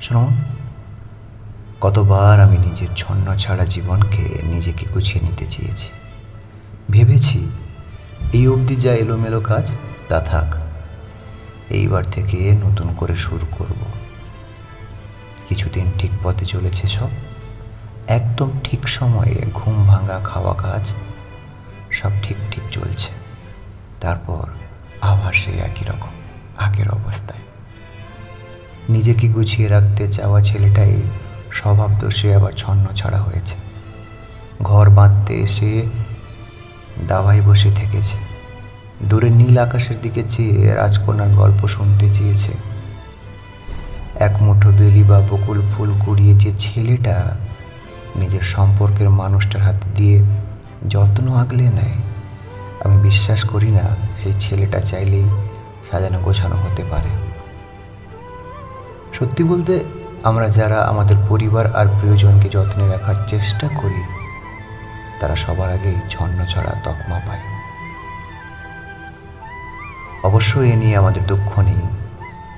শুনুন, কতবার আমি নিজের ছন্ন ছাড়া জীবনকে নিজেকে গুছিয়ে নিতে চেয়েছি। ভেবেছি এই অবধি যা এলোমেলো কাজ তা থাক, এইবার থেকে নতুন করে শুরু করব। কিছুদিন ঠিক পথে চলেছে সব, একদম ঠিক সময়ে ঘুম ভাঙা খাওয়া কাজ সব ঠিক ঠিক চলছে। তারপর আবার সেই একই রকম আগের অবস্থায়। নিজেকে গুছিয়ে রাখতে চাওয়া ছেলেটাই স্বভাব দোষে আবার ছন্ন ছাড়া হয়েছে। ঘর বাঁধতে এসে দাওয়ায় বসে থেকেছে, দূরে নীল আকাশের দিকে চেয়ে রাজকন্যার গল্প শুনতে চেয়েছে। এক মুঠো বেলি বা বকুল ফুল কুড়িয়ে যে ছেলেটা নিজের সম্পর্কের মানুষটার হাতে দিয়ে যত্ন আগলে নেয়, আমি বিশ্বাস করি না সেই ছেলেটা চাইলেই সাজানো গোছানো হতে পারে। সত্যি বলতে, আমরা যারা আমাদের পরিবার আর প্রিয়জনকে যত্নে রাখার চেষ্টা করি, তারা সবার আগেই ছন্ন ছাড়া তকমা পায়। অবশ্য এ নিয়ে আমাদের দুঃখ নেই।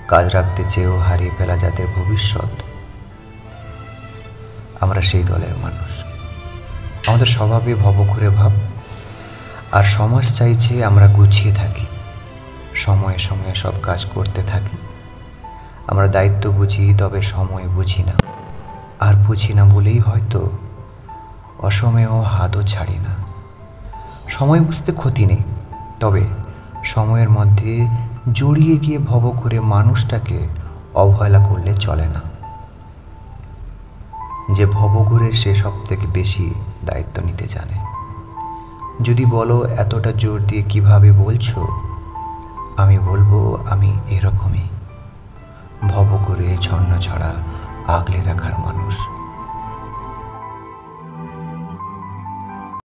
কাজ রাখতে চেয়েও হারিয়ে ফেলা যাদের ভবিষ্যৎ, আমরা সেই দলের মানুষ। আমাদের স্বভাবে ভবঘুরে ভাব, আর সমাজ চাইছে আমরা গুছিয়ে থাকি, সময়ে সময়ে সব কাজ করতে থাকি। আমরা দায়িত্ব বুঝি, তবে সময় বুঝি না। আর বুঝি না বলেই হয়তো অসময়েও হাতও ছাড়ি না। সময় বুঝতে ক্ষতি নেই, তবে সময়ের মধ্যে জড়িয়ে গিয়ে ভবঘুরে মানুষটাকে অবহেলা করলে চলে না। যে ভবঘুরে সে সব থেকে বেশি দায়িত্ব নিতে জানে। যদি বলো এতটা জোর দিয়ে কিভাবে বলছো, আমি বলবো আমি এরকমই ভবঘুরে ছন্ন ছাড়া আগলে রাখার মানুষ।